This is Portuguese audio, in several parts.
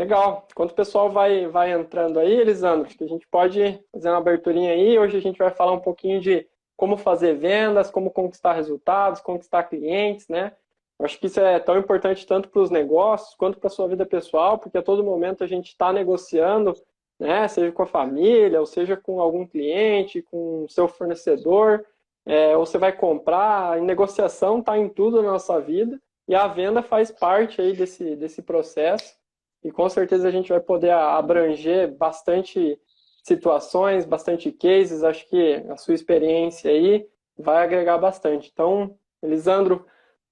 Legal. Enquanto o pessoal vai entrando aí, Elisandro, acho que a gente pode fazer uma aberturinha aí. Hoje a gente vai falar um pouquinho de como fazer vendas, como conquistar resultados, conquistar clientes, né? Eu acho que isso é tão importante tanto para os negócios quanto para a sua vida pessoal, porque a todo momento a gente está negociando, né? Seja com a família, ou seja com algum cliente, com o seu fornecedor, ou você vai comprar. A negociação está em tudo na nossa vida e a venda faz parte aí desse processo. E com certeza a gente vai poder abranger bastante situações, bastante cases. Acho que a sua experiência aí vai agregar bastante. Então, Elisandro,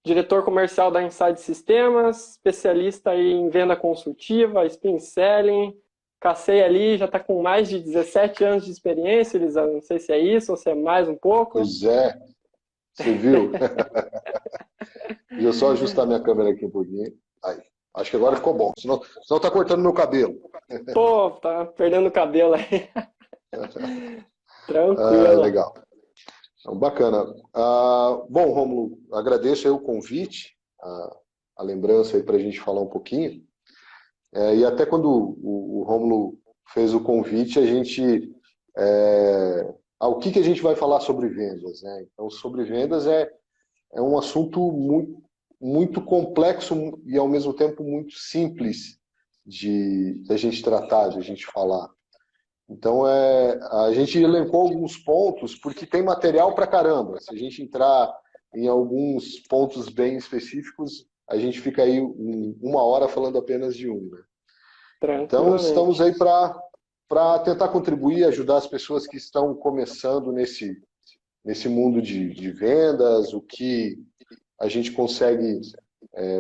diretor comercial da Inside Sistemas, especialista aí em venda consultiva, spin selling, Cacei ali, já está com mais de 17 anos de experiência, Elisandro. Não sei se é isso ou se é mais um pouco. Pois é, você viu? Deixa eu só ajustar minha câmera aqui um pouquinho. Aí, acho que agora ficou bom. Senão tá cortando meu cabelo. Pô, tá perdendo o cabelo aí. Ah, Tranquilo. legal. Então, bacana. Bom, Rômulo, agradeço aí o convite, a lembrança aí para a gente falar um pouquinho. E até quando o Rômulo fez o convite, a gente... o que a gente vai falar sobre vendas, né? Então, sobre vendas é um assunto muito, muito complexo e, ao mesmo tempo, muito simples de a gente tratar, de a gente falar. Então, a gente elencou alguns pontos, porque tem material para caramba. Se a gente entrar em alguns pontos bem específicos, a gente fica aí uma hora falando apenas de um, né? Então, estamos Tranquilamente. aí para tentar contribuir, ajudar as pessoas que estão começando nesse mundo de vendas, o que a gente consegue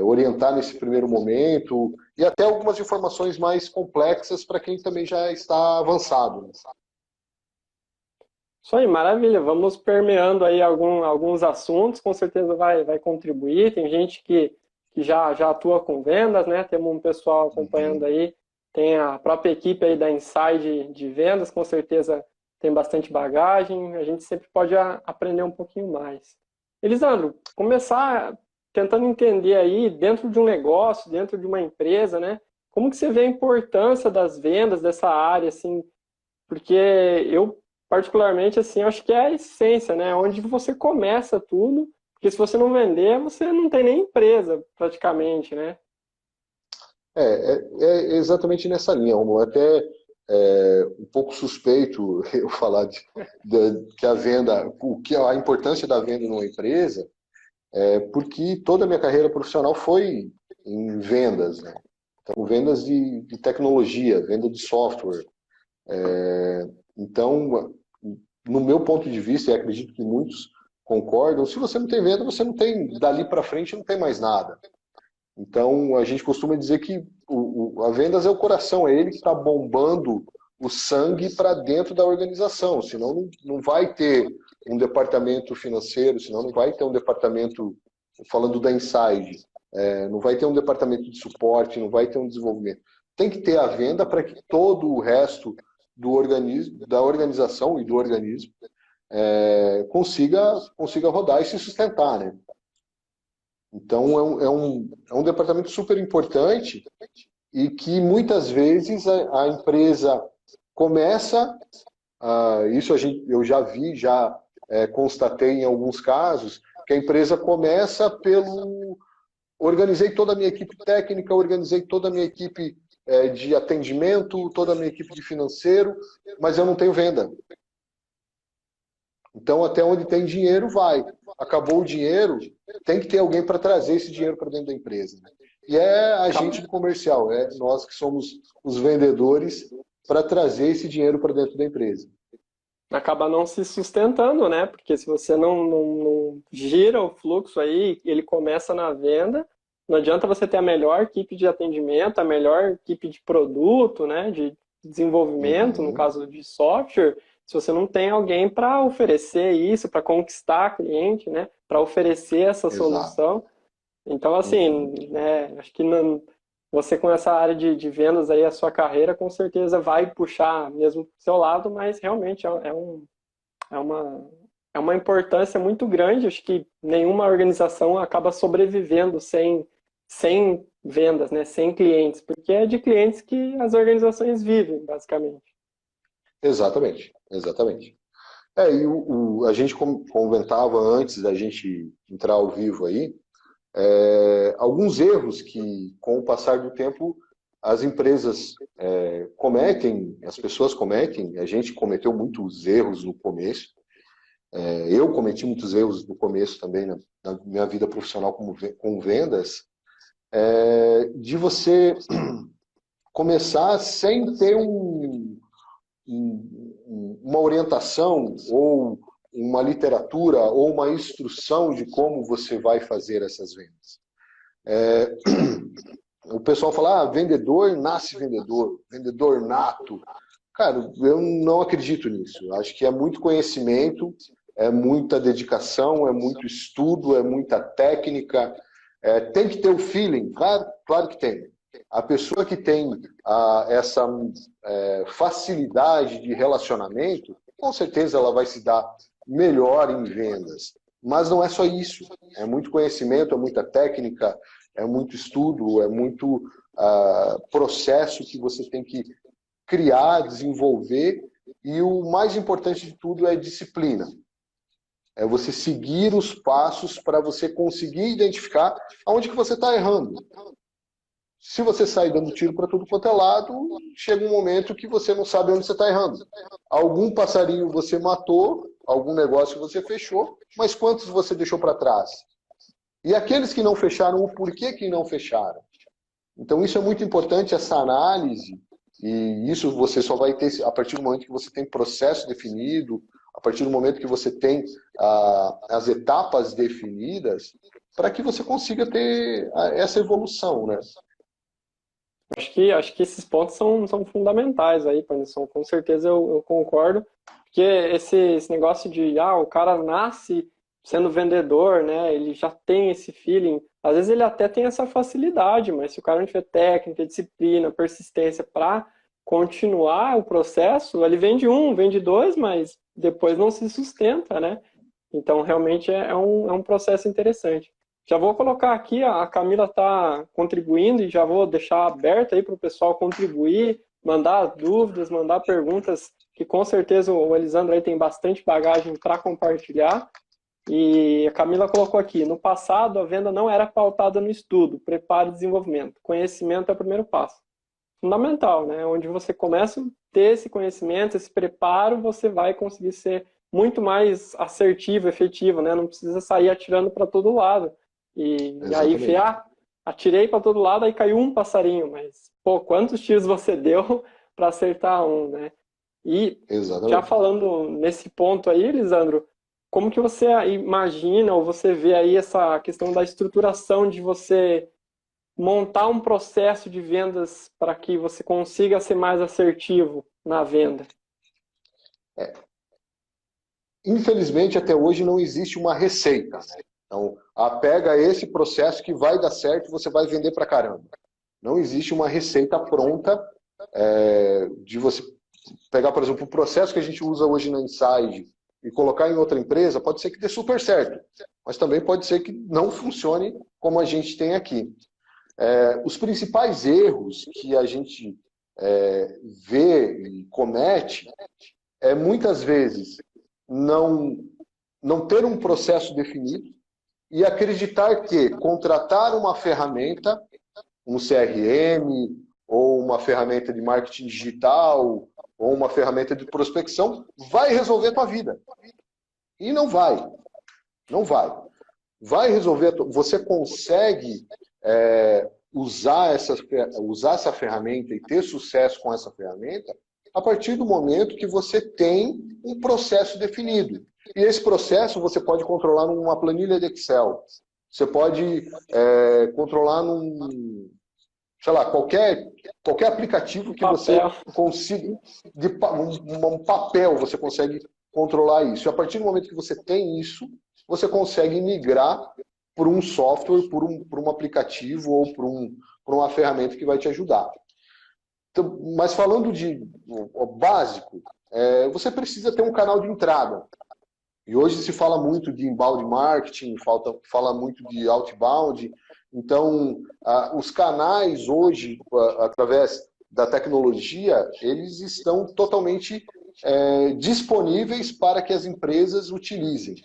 orientar nesse primeiro momento, e até algumas informações mais complexas para quem também já está avançado, né? Isso aí, maravilha. Vamos permeando aí alguns assuntos, com certeza vai contribuir. Tem gente que já atua com vendas, né? Temos um pessoal acompanhando Uhum. aí, tem a própria equipe aí da Inside de vendas, com certeza tem bastante bagagem. A gente sempre pode aprender um pouquinho mais. Elisandro, começar tentando entender aí, dentro de um negócio, dentro de uma empresa, né? Como que você vê a importância das vendas dessa área, assim, porque eu, particularmente, assim, acho que é a essência, né? Onde você começa tudo, porque se você não vender, você não tem nem empresa, praticamente, né? É exatamente nessa linha, Romulo. Até um pouco suspeito eu falar que a venda, a importância da venda numa empresa, porque toda a minha carreira profissional foi em vendas, né? Então, vendas de tecnologia, venda de software. Então, no meu ponto de vista, e acredito que muitos concordam, se você não tem venda, você não tem, dali para frente, não tem mais nada. Então, a gente costuma dizer que a vendas é o coração, é ele que está bombando o sangue para dentro da organização, senão não vai ter um departamento financeiro, senão não vai ter um departamento, falando da Inside, não vai ter um departamento de suporte, não vai ter um desenvolvimento. Tem que ter a venda para que todo o resto do organismo, da organização e do organismo consiga rodar e se sustentar, né? Então, é um departamento super importante e que muitas vezes a empresa começa, isso eu já vi, já constatei em alguns casos, que a empresa começa pelo organizei toda a minha equipe técnica, organizei toda a minha equipe de atendimento, toda a minha equipe de financeiro, mas eu não tenho venda. Então, até onde tem dinheiro, vai. Acabou o dinheiro, tem que ter alguém para trazer esse dinheiro para dentro da empresa, né? E é a Acaba, gente do comercial, é nós que somos os vendedores para trazer esse dinheiro para dentro da empresa. acaba não se sustentando, né? Porque se você não gira o fluxo aí, ele começa na venda, não adianta você ter a melhor equipe de atendimento, a melhor equipe de produto, né? De desenvolvimento, no Uhum, caso de software, se você não tem alguém para oferecer isso, para conquistar cliente, né? Para oferecer essa exato. solução. Então, Uhum. assim, né, acho que você com essa área de vendas aí, a sua carreira com certeza vai puxar mesmo pro seu lado, mas realmente é uma, é uma importância muito grande. Acho que nenhuma organização acaba sobrevivendo sem vendas, né, sem clientes, porque é de clientes que as organizações vivem, basicamente. Exatamente, exatamente. E a gente comentava antes da gente entrar ao vivo aí, alguns erros que, com o passar do tempo, as empresas cometem, as pessoas cometem, a gente cometeu muitos erros no começo, eu cometi muitos erros no começo também, na minha vida profissional com vendas, de você começar sem ter uma orientação ou uma literatura ou uma instrução de como você vai fazer essas vendas. O pessoal fala, vendedor nasce vendedor, vendedor nato. Cara, eu não acredito nisso. Acho que é muito conhecimento, é muita dedicação, é muito estudo, é muita técnica. Tem que ter o feeling, claro que tem. A pessoa que tem essa facilidade de relacionamento, com certeza ela vai se dar melhor em vendas. Mas não é só isso. É muito conhecimento, é muita técnica, é muito estudo, é muito processo que você tem que criar, desenvolver. E o mais importante de tudo é disciplina. É você seguir os passos para você conseguir identificar aonde que você está errando. Se você sair dando tiro para tudo quanto é lado, chega um momento que você não sabe onde você está errando. Algum passarinho você matou, algum negócio você fechou, mas quantos você deixou para trás? E aqueles que não fecharam, o porquê que não fecharam? Então isso é muito importante, essa análise, e isso você só vai ter a partir do momento que você tem processo definido, a partir do momento que você tem as etapas definidas, para que você consiga ter essa evolução, né? Acho que esses pontos são fundamentais aí, Panilson. Com certeza eu concordo. Porque esse negócio de, o cara nasce sendo vendedor, né? Ele já tem esse feeling. Às vezes ele até tem essa facilidade, mas se o cara não tiver técnica, disciplina, persistência para continuar o processo, ele vende um, vende dois, mas depois não se sustenta, né? Então, realmente é um processo interessante. Já vou colocar aqui, a Camila está contribuindo e já vou deixar aberto aí para o pessoal contribuir, mandar dúvidas, mandar perguntas, que com certeza o Elisandro aí tem bastante bagagem para compartilhar. E a Camila colocou aqui, no passado a venda não era pautada no estudo, preparo e desenvolvimento. Conhecimento é o primeiro passo. Fundamental, né? Onde você começa a ter esse conhecimento, esse preparo, você vai conseguir ser muito mais assertivo, efetivo, né? Não precisa sair atirando para todo lado. E aí, atirei para todo lado, aí caiu um passarinho, mas, pô, quantos tiros você deu para acertar um, né? E já falando nesse ponto aí, Lisandro, como que você imagina ou você vê aí essa questão da estruturação de você montar um processo de vendas para que você consiga ser mais assertivo na venda? Infelizmente, até hoje não existe uma receita, né? Então, pega esse processo que vai dar certo e você vai vender pra caramba. Não existe uma receita pronta de você pegar, por exemplo, o processo que a gente usa hoje na Inside e colocar em outra empresa, pode ser que dê super certo, mas também pode ser que não funcione como a gente tem aqui. Os principais erros que a gente vê e comete muitas vezes não ter um processo definido e acreditar que contratar uma ferramenta, um CRM, ou uma ferramenta de marketing digital, ou uma ferramenta de prospecção, vai resolver a tua vida. E não vai. Não vai. Vai resolver. Você consegue usar essa ferramenta e ter sucesso com essa ferramenta a partir do momento que você tem um processo definido. E esse processo você pode controlar numa planilha de Excel. Você pode controlar sei lá, qualquer aplicativo que você consiga, um papel, você consegue controlar isso. E a partir do momento que você tem isso, você consegue migrar por um software, por um aplicativo ou por uma ferramenta que vai te ajudar. Então, mas falando de básico, você precisa ter um canal de entrada. E hoje se fala muito de inbound marketing, fala muito de outbound. Então, os canais hoje, através da tecnologia, eles estão totalmente disponíveis para que as empresas utilizem.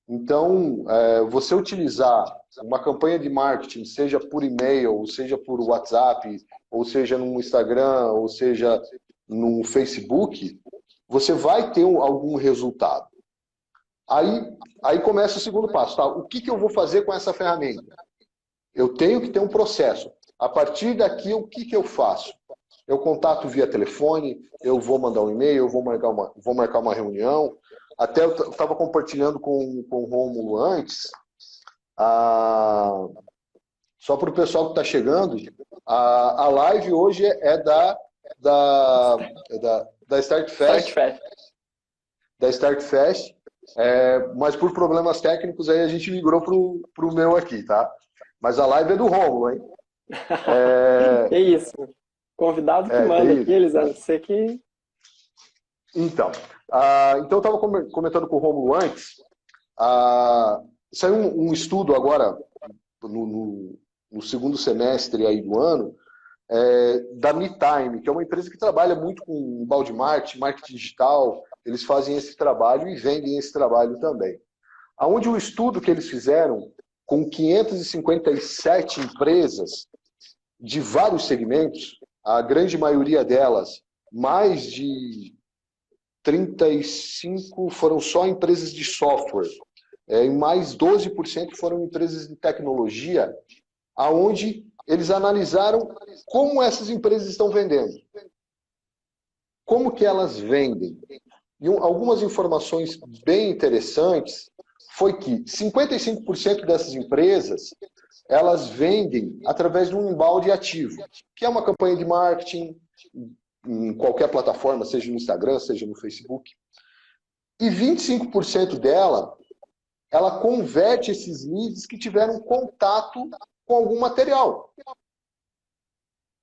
Então, você utilizar uma campanha de marketing, seja por e-mail, ou seja por WhatsApp, ou seja no Instagram, ou seja no Facebook, você vai ter algum resultado. Aí começa o segundo passo. Tá? O que eu vou fazer com essa ferramenta? Eu tenho que ter um processo. A partir daqui, o que eu faço? Eu contato via telefone, eu vou mandar um e-mail, eu vou marcar uma reunião. Até eu estava compartilhando com o Rômulo antes, só para o pessoal que está chegando, a live hoje é da Start Fest. Da Start Fest, mas por problemas técnicos aí a gente migrou para o meu aqui, tá? Mas a live é do Rômulo, hein? É isso. Convidado que manda aqui, Elisandro. Você que... Então eu estava comentando com o Rômulo antes. Saiu um estudo agora, no segundo semestre aí do ano, da MeTime, que é uma empresa que trabalha muito com balde marketing digital. Eles fazem esse trabalho e vendem esse trabalho também. Onde o estudo que eles fizeram com 557 empresas de vários segmentos, a grande maioria delas, mais de 35 foram só empresas de software, e mais 12% foram empresas de tecnologia, aonde eles analisaram como essas empresas estão vendendo. Como que elas vendem? E algumas informações bem interessantes foi que 55% dessas empresas, elas vendem através de um embalde ativo, que é uma campanha de marketing em qualquer plataforma, seja no Instagram, seja no Facebook. E 25% dela, ela converte esses leads que tiveram contato com algum material.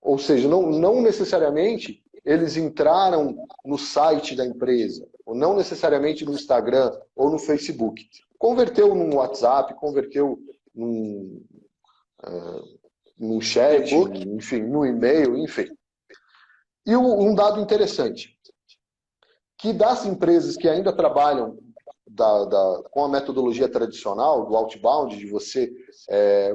Ou seja, não necessariamente eles entraram no site da empresa, ou não necessariamente no Instagram ou no Facebook. Converteu no WhatsApp, converteu num chat, enfim, no e-mail, enfim. E um dado interessante, que das empresas que ainda trabalham com a metodologia tradicional, do outbound, de você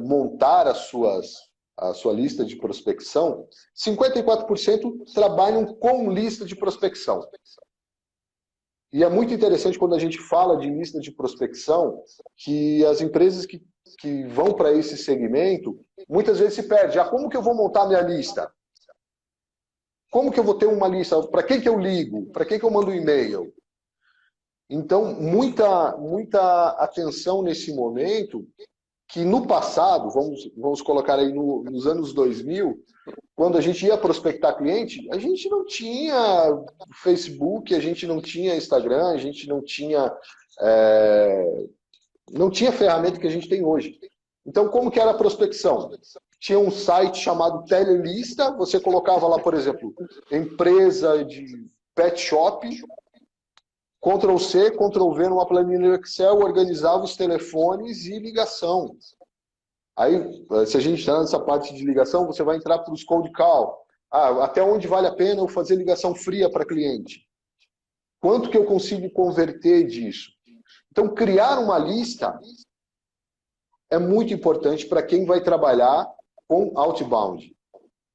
montar a sua lista de prospecção, 54% trabalham com lista de prospecção. E é muito interessante quando a gente fala de lista de prospecção, que as empresas que vão para esse segmento, muitas vezes se perde. Como que eu vou montar minha lista? Como que eu vou ter uma lista? Para quem que eu ligo? Para quem que eu mando um e-mail? Então, muita atenção nesse momento, que no passado, vamos colocar aí nos anos 2000, quando a gente ia prospectar cliente, a gente não tinha Facebook, a gente não tinha Instagram, a gente não tinha ferramenta que a gente tem hoje. Então, como que era a prospecção? Tinha um site chamado Telelista, você colocava lá, por exemplo, empresa de pet shop, Ctrl+C, Ctrl+V numa planilha Excel, organizava os telefones e ligação. Aí, se a gente está nessa parte de ligação, você vai entrar para os cold call. Até onde vale a pena eu fazer ligação fria para cliente? Quanto que eu consigo converter disso? Então, criar uma lista é muito importante para quem vai trabalhar com outbound,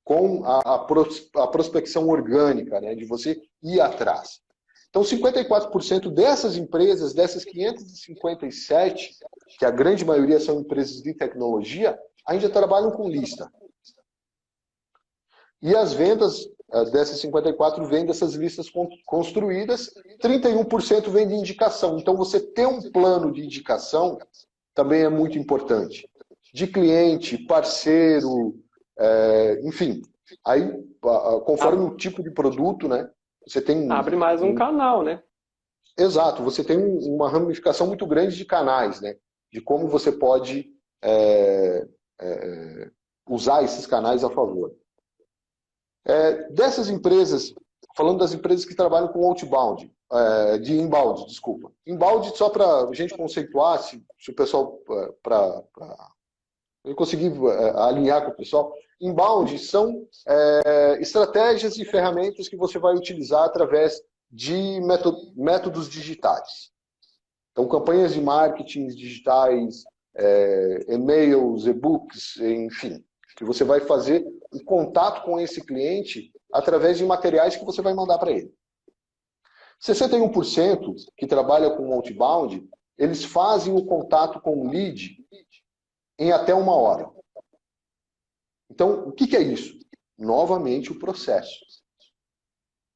com a prospecção orgânica, né, de você ir atrás. Então, 54% dessas empresas, dessas 557, que a grande maioria são empresas de tecnologia, ainda trabalham com lista. E as vendas dessas 54 vêm dessas listas construídas, 31% vem de indicação. Então, você ter um plano de indicação também é muito importante. De cliente, parceiro, enfim. Aí, conforme o tipo de produto, né? Você tem abre mais um canal, né? Exato, você tem uma ramificação muito grande de canais, né? De como você pode usar esses canais a favor. Dessas empresas, falando das empresas que trabalham com outbound, de inbound, desculpa. Inbound, só para a gente conceituar, se o pessoal, para eu conseguir alinhar com o pessoal, inbound são estratégias e ferramentas que você vai utilizar através de métodos digitais. Então, campanhas de marketing digitais, e-mails, e-books, enfim, que você vai fazer um contato com esse cliente através de materiais que você vai mandar para ele. 61% que trabalha com outbound, eles fazem o contato com o lead em até 1 hora. Então, o que é isso? Novamente, o processo.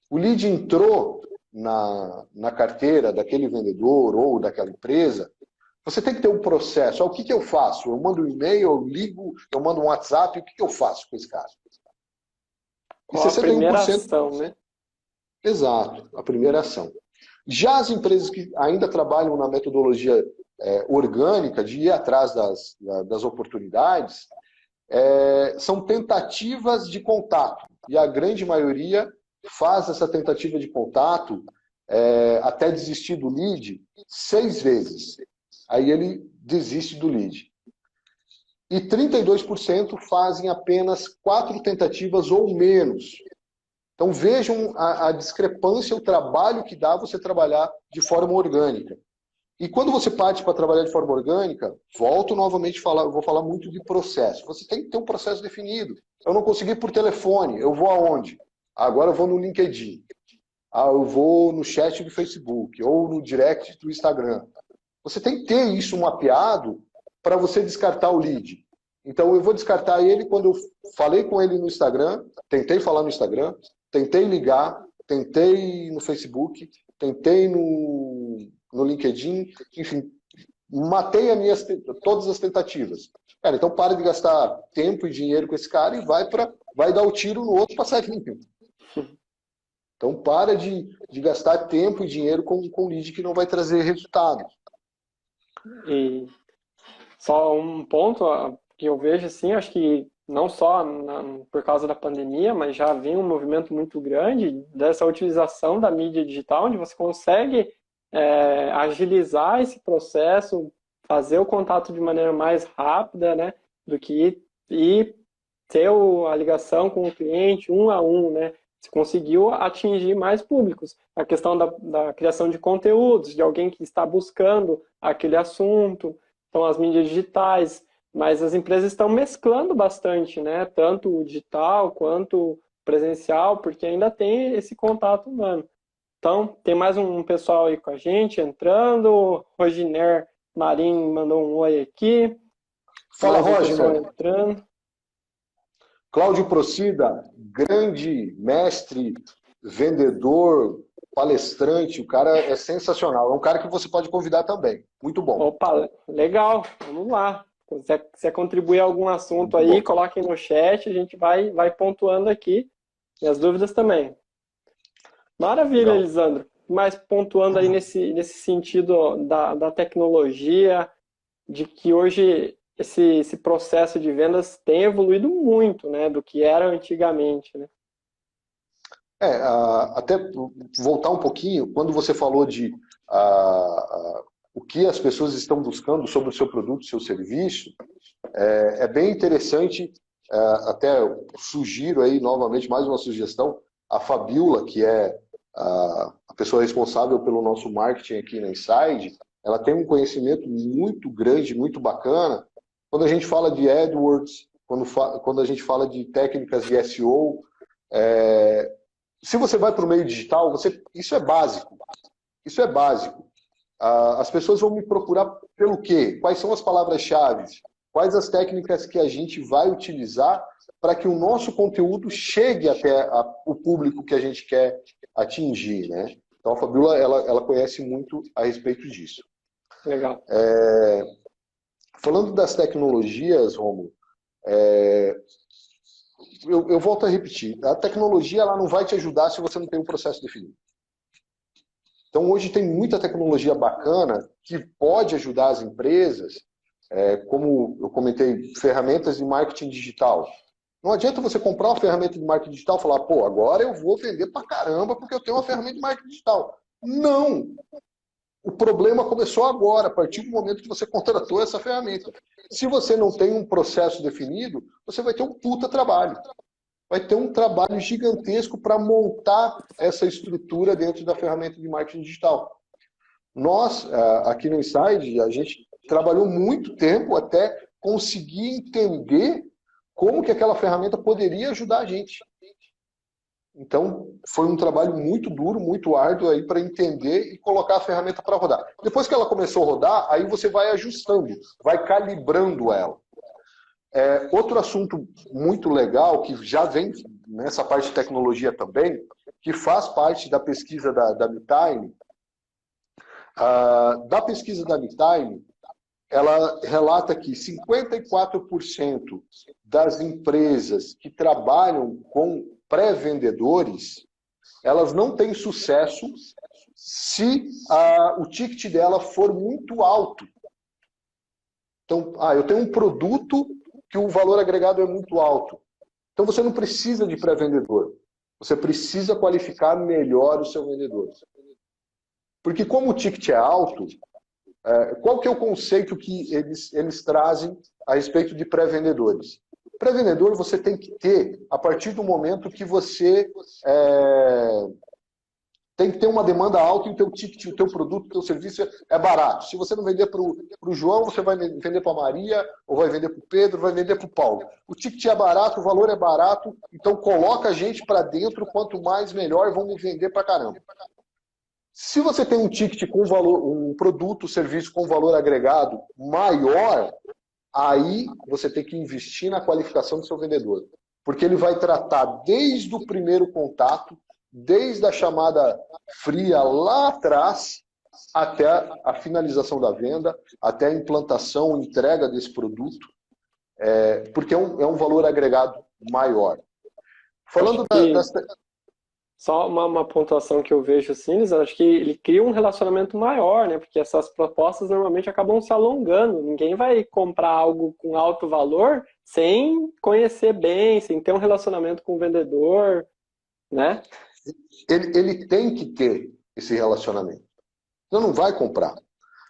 O lead entrou na carteira daquele vendedor ou daquela empresa, você tem que ter um processo. O que eu faço? Eu mando um e-mail, eu ligo, eu mando um WhatsApp, o que eu faço com esse cara? Qual a primeira ação, né? Exato, a primeira ação. Já as empresas que ainda trabalham na metodologia orgânica, de ir atrás das oportunidades, são tentativas de contato. E a grande maioria faz essa tentativa de contato até desistir do lead 6 vezes. Aí ele desiste do lead. E 32% fazem apenas 4 tentativas ou menos. Então vejam a discrepância, o trabalho que dá você trabalhar de forma orgânica. E quando você parte para trabalhar de forma orgânica, volto novamente a falar, eu vou falar muito de processo. Você tem que ter um processo definido. Eu não consegui por telefone, eu vou aonde? Agora eu vou no LinkedIn. Eu vou no chat do Facebook ou no direct do Instagram. Você tem que ter isso mapeado para você descartar o lead. Então eu vou descartar ele quando eu falei com ele no Instagram, tentei falar no Instagram, tentei ligar, tentei no Facebook, tentei no LinkedIn, enfim, matei todas as tentativas. Cara, então para de gastar tempo e dinheiro com esse cara e vai dar o tiro no outro passarinho. Então para de gastar tempo e dinheiro com lead que não vai trazer resultado. E só um ponto que eu vejo assim, acho que não só por causa da pandemia, mas já vem um movimento muito grande dessa utilização da mídia digital, onde você consegue agilizar esse processo, fazer o contato de maneira mais rápida, né, do que ir ter a ligação com o cliente 1 a 1, né? Você conseguiu atingir mais públicos. A questão da criação de conteúdos, de alguém que está buscando aquele assunto, então as mídias digitais, mas as empresas estão mesclando bastante, né? Tanto o digital quanto o presencial, porque ainda tem esse contato humano. Então, tem mais um pessoal aí com a gente entrando. Roginer Marim mandou um oi aqui. Fala, Roginer. Entrando. Cláudio Procida, grande mestre, vendedor, palestrante, o cara é sensacional. É um cara que você pode convidar também. Muito bom. Opa, legal. Vamos lá. Se você contribuir a algum assunto aí, coloquem no chat, a gente vai pontuando aqui. E as dúvidas também. Maravilha, Elisandro. Mas pontuando aí nesse sentido da tecnologia, de que hoje esse processo de vendas tem evoluído muito, né, do que era antigamente, né? Até voltar um pouquinho, quando você falou de o que as pessoas estão buscando sobre o seu produto, seu serviço, é bem interessante, até sugiro aí novamente mais uma sugestão, a Fabiola, que é a pessoa responsável pelo nosso marketing aqui na Inside, ela tem um conhecimento muito grande, muito bacana, quando a gente fala de AdWords, quando a gente fala de técnicas de SEO, se você vai para o meio digital, isso é básico. Isso é básico. As pessoas vão me procurar pelo quê? Quais são as palavras-chave? Quais as técnicas que a gente vai utilizar para que o nosso conteúdo chegue até o público que a gente quer atingir, né? Então a Fabiola, ela conhece muito a respeito disso. Legal. Falando das tecnologias, Rômulo, eu volto a repetir, a tecnologia ela não vai te ajudar se você não tem um processo definido. Então hoje tem muita tecnologia bacana que pode ajudar as empresas, como eu comentei, ferramentas de marketing digital. Não adianta você comprar uma ferramenta de marketing digital e falar, pô, agora eu vou vender pra caramba porque eu tenho uma ferramenta de marketing digital. Não! O problema começou agora, a partir do momento que você contratou essa ferramenta. Se você não tem um processo definido, você vai ter um puta trabalho. Vai ter um trabalho gigantesco para montar essa estrutura dentro da ferramenta de marketing digital. Nós, aqui no Inside, a gente trabalhou muito tempo até conseguir entender como que aquela ferramenta poderia ajudar a gente. Então, foi um trabalho muito duro, muito árduo aí para entender e colocar a ferramenta para rodar. Depois que ela começou a rodar, aí você vai ajustando, vai calibrando ela. Outro assunto muito legal, que já vem nessa parte de tecnologia também, que faz parte da pesquisa da MeTime. Da pesquisa da MeTime, ela relata que 54% das empresas que trabalham com pré-vendedores, elas não têm sucesso se o ticket dela for muito alto. Então, eu tenho um produto que o valor agregado é muito alto. Então você não precisa de pré-vendedor. Você precisa qualificar melhor o seu vendedor. Porque como o ticket é alto, qual que é o conceito que eles trazem a respeito de pré-vendedores? Pré-vendedor você tem que ter a partir do momento que você tem que ter uma demanda alta e o teu ticket, o teu produto, o teu serviço é barato. Se você não vender para o João, você vai vender para a Maria, ou vai vender para o Pedro, vai vender para o Paulo. O ticket é barato, o valor é barato, então coloca a gente para dentro, quanto mais melhor, vamos vender para caramba. Se você tem um ticket com valor, um produto, serviço com valor agregado maior, aí você tem que investir na qualificação do seu vendedor. Porque ele vai tratar desde o primeiro contato, desde a chamada fria lá atrás, até a finalização da venda, até a implantação, entrega desse produto, porque é um valor agregado maior. Falando Só uma pontuação que eu vejo assim, Lisandro, acho que ele cria um relacionamento maior, né? Porque essas propostas normalmente acabam se alongando. Ninguém vai comprar algo com alto valor sem conhecer bem, sem ter um relacionamento com o vendedor, né? Ele tem que ter esse relacionamento. Então não vai comprar.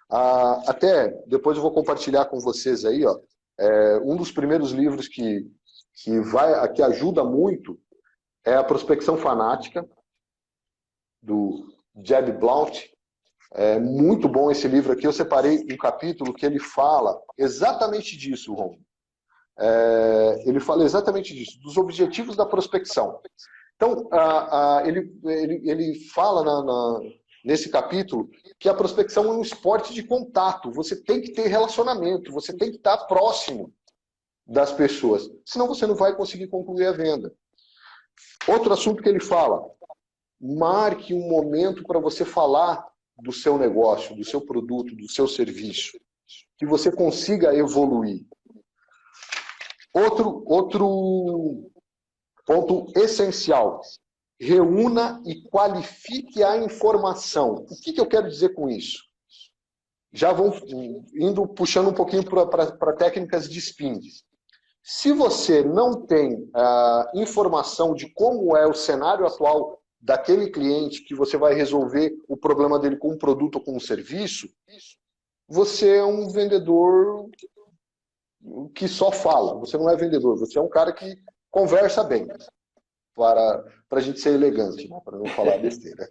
Até depois eu vou compartilhar com vocês aí, ó, um dos primeiros livros que ajuda muito é A Prospecção Fanática, do Jeb Blount. É muito bom esse livro aqui. Eu separei um capítulo que ele fala exatamente disso, Ron. Ele fala exatamente disso, dos objetivos da prospecção. Então, ele fala nesse capítulo que a prospecção é um esporte de contato. Você tem que ter relacionamento, você tem que estar próximo das pessoas. Senão você não vai conseguir concluir a venda. Outro assunto que ele fala, marque um momento para você falar do seu negócio, do seu produto, do seu serviço, que você consiga evoluir. Outro ponto essencial, reúna e qualifique a informação. O que eu quero dizer com isso? Já vão puxando um pouquinho para técnicas de spin. Se você não tem informação de como é o cenário atual daquele cliente que você vai resolver o problema dele com um produto ou com um serviço, você é um vendedor que só fala. Você não é vendedor, você é um cara que conversa bem, para a gente ser elegante, né? Para não falar besteira.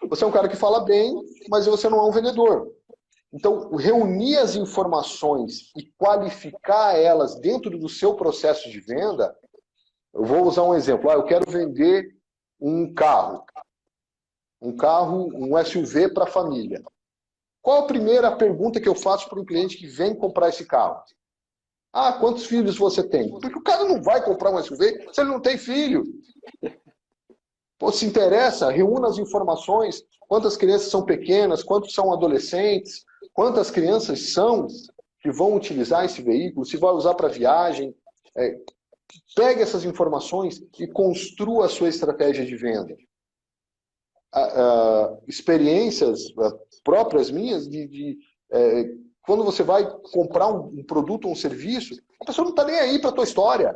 Você é um cara que fala bem, mas você não é um vendedor. Então, reunir as informações e qualificar elas dentro do seu processo de venda, eu vou usar um exemplo. Eu quero vender um carro, um SUV para a família. Qual a primeira pergunta que eu faço para um cliente que vem comprar esse carro? Quantos filhos você tem? Porque o cara não vai comprar um SUV se ele não tem filho. Pô, se interessa, reúna as informações, quantas crianças são pequenas, quantos são adolescentes, quantas crianças são que vão utilizar esse veículo, se vai usar para viagem. Pegue essas informações e construa a sua estratégia de venda. Experiências próprias minhas quando você vai comprar um produto ou um serviço, a pessoa não está nem aí para a tua história.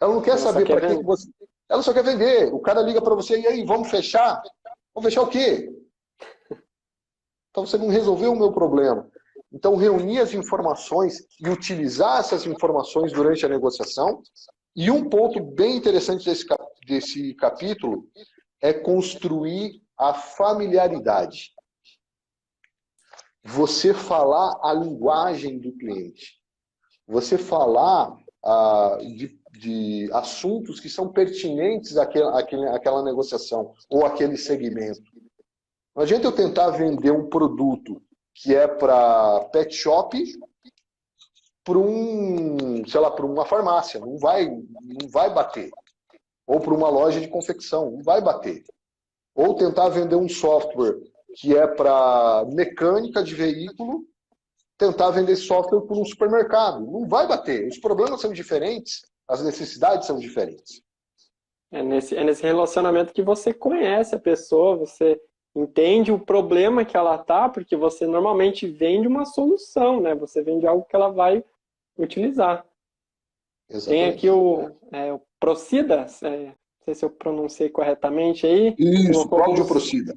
Ela não quer Ela só saber quer para que vender. você... Ela só quer vender. O cara liga para você, e aí, vamos fechar? Vamos fechar o quê? Então você não resolveu o meu problema. Então reunir as informações e utilizar essas informações durante a negociação. E um ponto bem interessante desse capítulo é construir a familiaridade. Você falar a linguagem do cliente. Você falar de assuntos que são pertinentes àquela negociação ou àquele segmento. Não adianta eu tentar vender um produto que é para pet shop para para uma farmácia. Não vai bater. Ou para uma loja de confecção. Não vai bater. Ou tentar vender um software que é para mecânica de veículo, tentar vender software para um supermercado. Não vai bater. Os problemas são diferentes, as necessidades são diferentes. É nesse relacionamento que você conhece a pessoa, você entende o problema que ela tá, porque você normalmente vende uma solução, né? Você vende algo que ela vai utilizar. Tem aqui Exatamente. o Procida, não sei se eu pronunciei corretamente aí, Isso, colocou Cláudio alguns, Procida.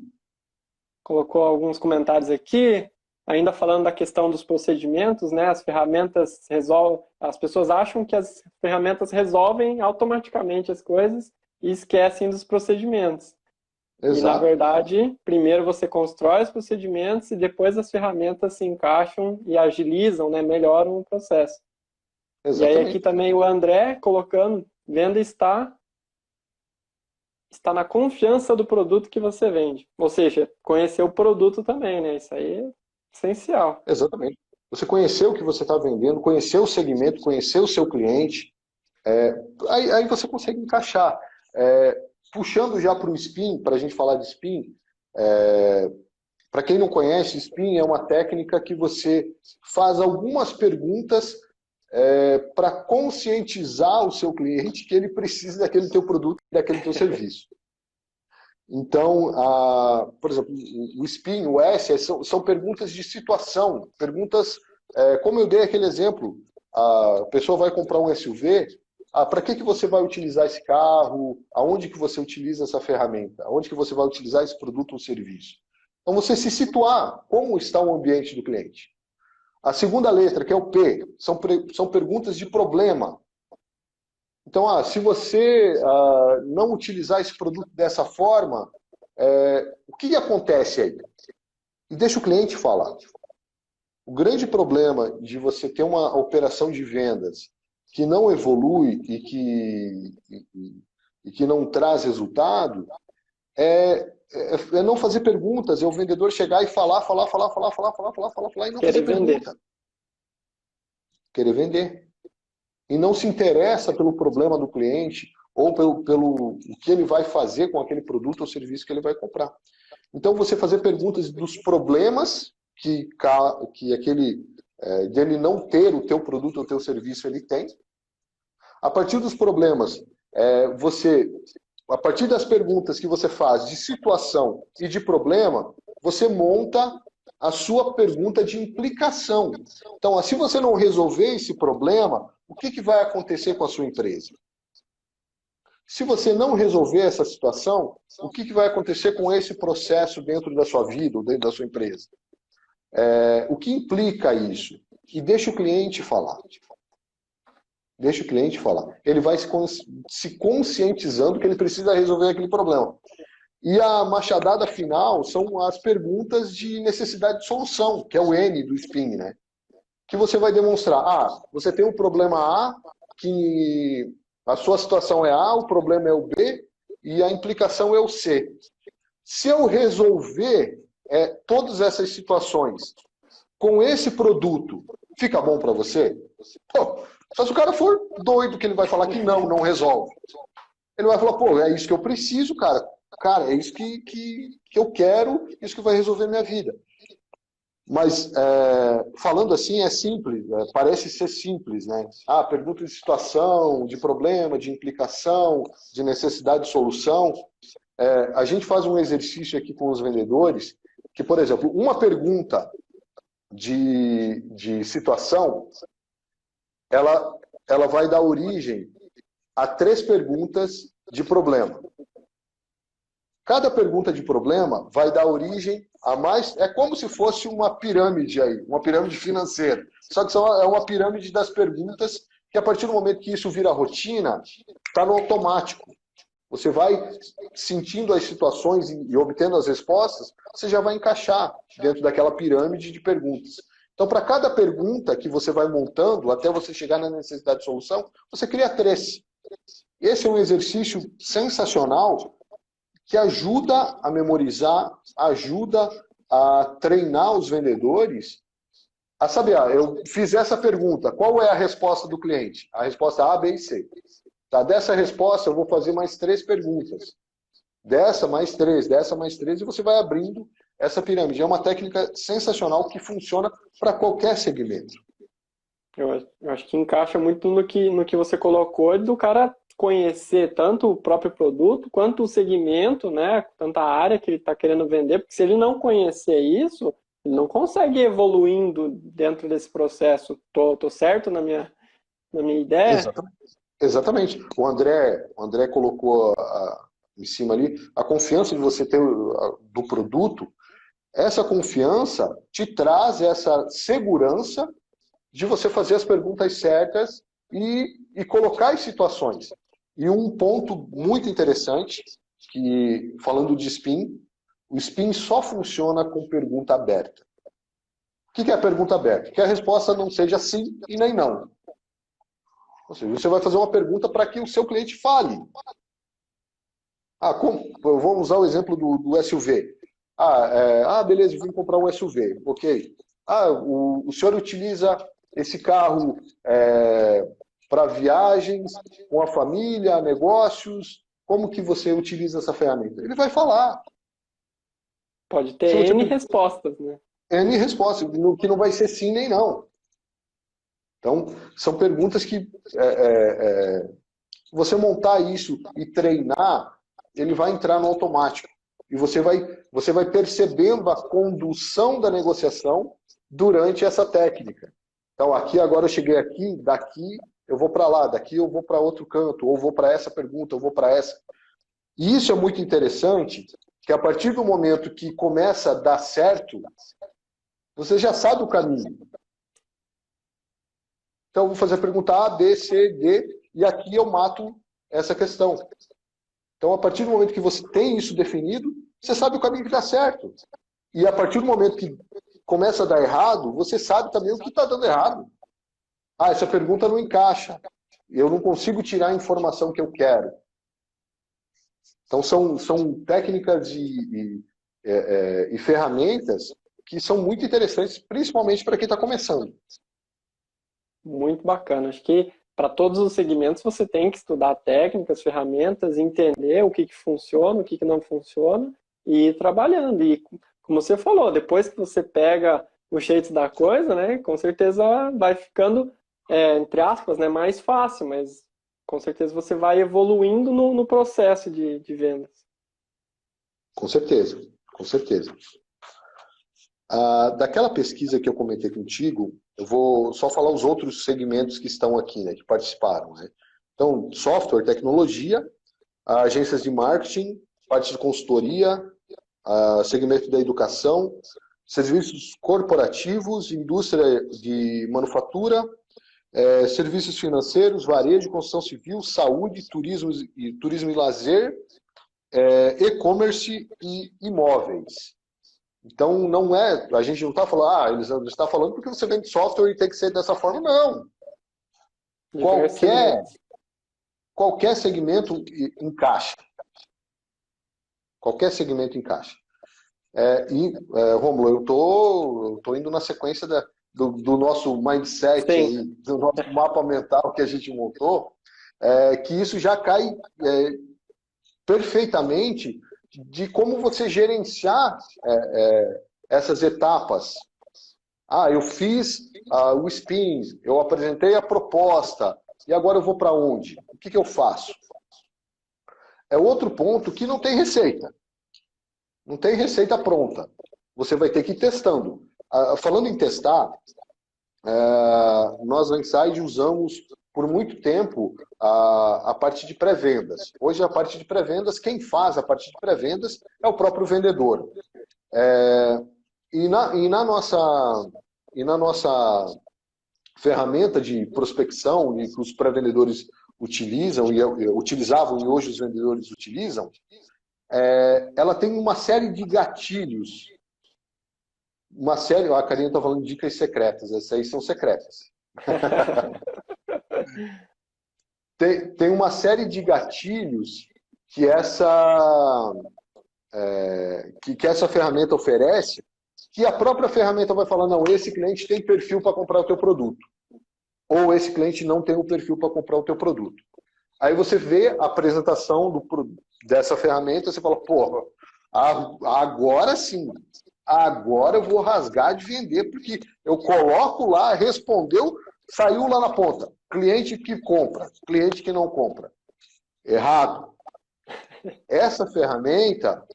colocou alguns comentários aqui, ainda falando da questão dos procedimentos, né? As ferramentas resolvem, as pessoas acham que as ferramentas resolvem automaticamente as coisas e esquecem dos procedimentos. E, na Exato. verdade, primeiro você constrói os procedimentos e depois as ferramentas se encaixam e agilizam, né? Melhoram o processo. E aí aqui Exatamente. também o André colocando, venda está na confiança do produto que você vende. Ou seja, conhecer o produto também, né? Isso aí é essencial. Exatamente. Você conhecer o que você está vendendo, conhecer o segmento, conhecer o seu cliente, aí você consegue encaixar. Puxando já para o SPIN, para a gente falar de SPIN, para quem não conhece, SPIN é uma técnica que você faz algumas perguntas para conscientizar o seu cliente que ele precisa daquele teu produto, daquele teu serviço. Então, por exemplo, o SPIN, o S, são perguntas de situação, perguntas, como eu dei aquele exemplo, a pessoa vai comprar um SUV, para que você vai utilizar esse carro, aonde que você utiliza essa ferramenta, aonde que você vai utilizar esse produto ou serviço. Então, você se situar, como está o ambiente do cliente. A segunda letra, que é o P, são perguntas de problema. Então, se você não utilizar esse produto dessa forma, o que acontece aí? E deixa o cliente falar. O grande problema de você ter uma operação de vendas que não evolui e que não traz resultado é não fazer perguntas, é o vendedor chegar e falar e não Querer fazer vender. pergunta. Querer vender. E não se interessa pelo problema do cliente ou pelo o que ele vai fazer com aquele produto ou serviço que ele vai comprar. Então, você fazer perguntas dos problemas que aquele dele não ter o teu produto ou o teu serviço ele tem. A partir dos problemas, a partir das perguntas que você faz de situação e de problema, você monta a sua pergunta de implicação. Então, se você não resolver esse problema, o que vai acontecer com a sua empresa? Se você não resolver essa situação, o que vai acontecer com esse processo dentro da sua vida ou dentro da sua empresa? O que implica isso? E deixa o cliente falar. Deixa o cliente falar. Ele vai se conscientizando que ele precisa resolver aquele problema. E a machadada final são as perguntas de necessidade de solução, que é o N do SPIN, né? Que você vai demonstrar, você tem um problema A, que a sua situação é A, o problema é o B, e a implicação é o C. Se eu resolver todas essas situações com esse produto, fica bom para você? Pô, só se o cara for doido que ele vai falar que não resolve. Ele vai falar, pô, é isso que eu preciso, cara. Cara, é isso que eu quero, isso que vai resolver minha vida. Mas, falando assim, é simples, parece ser simples, né? Pergunta de situação, de problema, de implicação, de necessidade de solução. A gente faz um exercício aqui com os vendedores, que, por exemplo, uma pergunta de situação, ela vai dar origem a 3 perguntas de problema. Cada pergunta de problema vai dar origem a mais... É como se fosse uma pirâmide aí, uma pirâmide financeira. Só que é uma pirâmide das perguntas que, a partir do momento que isso vira rotina, está no automático. Você vai sentindo as situações e obtendo as respostas, você já vai encaixar dentro daquela pirâmide de perguntas. Então, para cada pergunta que você vai montando, até você chegar na necessidade de solução, você cria 3. Esse é um exercício sensacional que ajuda a memorizar, ajuda a treinar os vendedores a saber, eu fiz essa pergunta, qual é a resposta do cliente? A resposta A, B e C. Tá, dessa resposta eu vou fazer mais 3 perguntas. Dessa mais 3, dessa mais 3, e você vai abrindo essa pirâmide. É uma técnica sensacional que funciona para qualquer segmento. Eu acho que encaixa muito no que você colocou, do cara conhecer tanto o próprio produto, quanto o segmento, né? Tanto a área que ele está querendo vender, porque se ele não conhecer isso, ele não consegue ir evoluindo dentro desse processo. Tô certo na minha ideia? Exatamente. O André colocou em cima ali a confiança de você ter do produto. Essa confiança te traz essa segurança de você fazer as perguntas certas e colocar as situações. E um ponto muito interessante, que falando de spin, o spin só funciona com pergunta aberta. O que é a pergunta aberta? Que a resposta não seja sim e nem não. Ou seja, você vai fazer uma pergunta para que o seu cliente fale. Vamos usar o exemplo do SUV. Beleza, vim comprar um SUV. Ok. O senhor utiliza esse carro para viagens, com a família, negócios? Como que você utiliza essa ferramenta? Ele vai falar. Pode ter N respostas, né? N respostas, que não vai ser sim nem não. Então, são perguntas que você montar isso e treinar, ele vai entrar no automático. E você vai percebendo a condução da negociação durante essa técnica. Então, aqui agora eu cheguei aqui, daqui eu vou para lá, daqui eu vou para outro canto, ou vou para essa pergunta, ou vou para essa. E isso é muito interessante, que a partir do momento que começa a dar certo, você já sabe o caminho. Então, eu vou fazer a pergunta A, B, C, D, e aqui eu mato essa questão. Então, a partir do momento que você tem isso definido, você sabe o caminho que dá certo. E a partir do momento que começa a dar errado, você sabe também o que está dando errado. Essa pergunta não encaixa. Eu não consigo tirar a informação que eu quero. Então, são técnicas e ferramentas que são muito interessantes, principalmente para quem está começando. Muito bacana. Acho que para todos os segmentos você tem que estudar técnicas, ferramentas, entender o que funciona, o que não funciona e ir trabalhando. E como você falou, depois que você pega o jeito da coisa, né, com certeza vai ficando, entre aspas, né, mais fácil, mas com certeza você vai evoluindo no processo de vendas. Com certeza, com certeza. Daquela pesquisa que eu comentei contigo, eu vou só falar os outros segmentos que estão aqui, né, que participaram. Né? Então, software, tecnologia, agências de marketing, parte de consultoria, segmento da educação, serviços corporativos, indústria de manufatura, serviços financeiros, varejo, construção civil, saúde, turismo e lazer, e-commerce e imóveis. Então, a gente não está falando, eles estão falando porque você vende software e tem que ser dessa forma. Não. Qualquer segmento encaixa. Qualquer segmento encaixa. Rômulo, eu tô indo na sequência do nosso mindset, aí, do nosso mapa mental que a gente montou, que isso já cai perfeitamente de como você gerenciar essas etapas. Eu fiz o spin, eu apresentei a proposta, e agora eu vou para onde? O que eu faço? É outro ponto que não tem receita. Não tem receita pronta. Você vai ter que ir testando. Falando em testar, nós na Inside usamos por muito tempo, a parte de pré-vendas. Hoje, a parte de pré-vendas, quem faz a parte de pré-vendas é o próprio vendedor. E na nossa ferramenta de prospecção e que os pré-vendedores utilizam, utilizavam e hoje os vendedores utilizam, ela tem uma série de gatilhos. A Karina está falando de dicas secretas, essas aí são secretas. Tem uma série de gatilhos que essa ferramenta oferece, que a própria ferramenta vai falar, não, esse cliente tem perfil para comprar o teu produto. Ou esse cliente não tem o perfil para comprar o teu produto. Aí você vê a apresentação dessa ferramenta, você fala, porra, agora sim, agora eu vou rasgar de vender, porque eu coloco lá, respondeu, saiu lá na ponta. Cliente que compra, cliente que não compra. Errado. Essa ferramenta,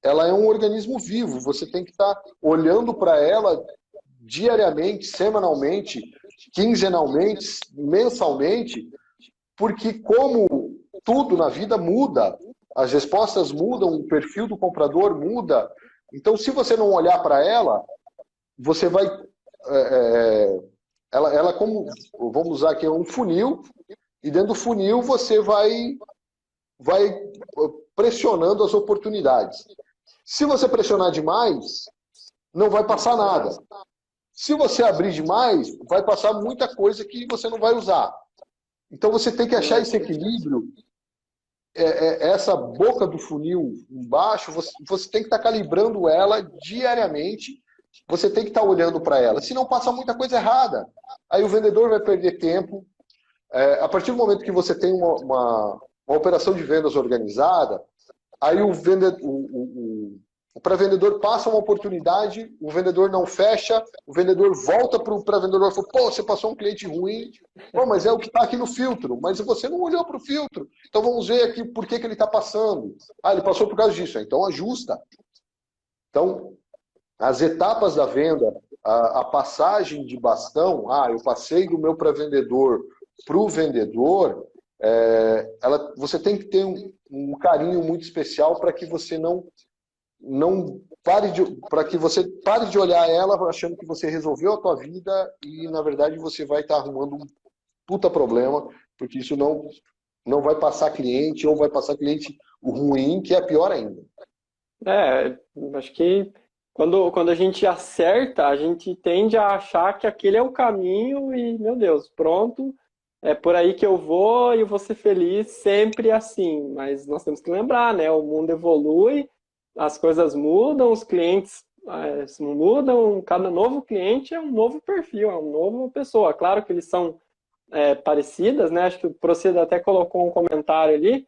ela é um organismo vivo. Você tem que estar olhando para ela diariamente, semanalmente, quinzenalmente, mensalmente, porque como tudo na vida muda, as respostas mudam, o perfil do comprador muda. Então, se você não olhar para ela, você vai... ela como, vamos usar aqui, um funil, e dentro do funil você vai pressionando as oportunidades. Se você pressionar demais, não vai passar nada. Se você abrir demais, vai passar muita coisa que você não vai usar. Então você tem que achar esse equilíbrio, essa boca do funil embaixo, você tem que estar calibrando ela diariamente, você tem que estar olhando para ela, senão passa muita coisa errada. Aí o vendedor vai perder tempo. A partir do momento que você tem uma operação de vendas organizada, aí o pré-vendedor passa uma oportunidade, o vendedor não fecha, o vendedor volta para o pré-vendedor e fala, pô, você passou um cliente ruim, pô, mas é o que está aqui no filtro, mas você não olhou para o filtro, então vamos ver aqui por que ele está passando. Ah, ele passou por causa disso, então ajusta. Então, as etapas da venda, a passagem de bastão, eu passei do meu pré-vendedor para o vendedor, você tem que ter um carinho muito especial para que você para que você pare de olhar ela achando que você resolveu a tua vida e, na verdade, você vai estar arrumando um puta problema, porque isso não vai passar cliente ou vai passar cliente ruim, que é pior ainda. Acho que quando a gente acerta, a gente tende a achar que aquele é o caminho e, meu Deus, pronto, é por aí que eu vou e eu vou ser feliz sempre assim. Mas nós temos que lembrar, né? O mundo evolui, as coisas mudam, os clientes mudam, cada novo cliente é um novo perfil, é uma nova pessoa. Claro que eles são parecidas, né? Acho que o Procida até colocou um comentário ali,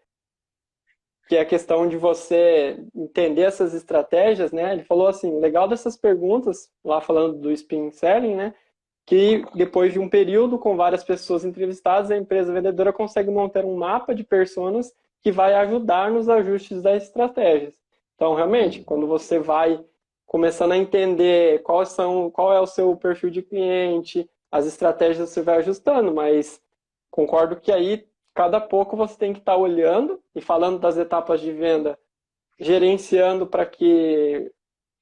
que é a questão de você entender essas estratégias, né? Ele falou assim, legal dessas perguntas, lá falando do spin selling, né? Que depois de um período com várias pessoas entrevistadas, a empresa vendedora consegue montar um mapa de personas que vai ajudar nos ajustes das estratégias. Então, realmente, quando você vai começando a entender qual é o seu perfil de cliente, as estratégias você vai ajustando, mas concordo que aí, cada pouco você tem que estar olhando e falando das etapas de venda, gerenciando para que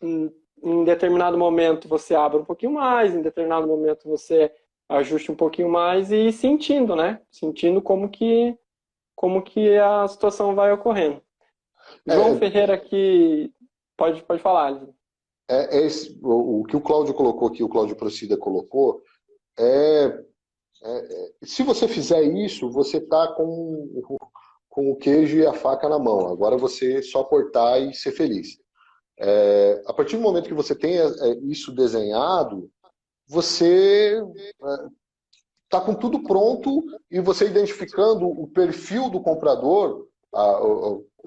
em determinado momento você abra um pouquinho mais, em determinado momento você ajuste um pouquinho mais e sentindo, né? Sentindo como que a situação vai ocorrendo. João Ferreira aqui, pode falar, Alisson. O que o Cláudio colocou aqui, o Cláudio Procida colocou, se você fizer isso, você está com o queijo e a faca na mão. Agora você só cortar e ser feliz. A partir do momento que você tem isso desenhado, você está com tudo pronto e você identificando o perfil do comprador,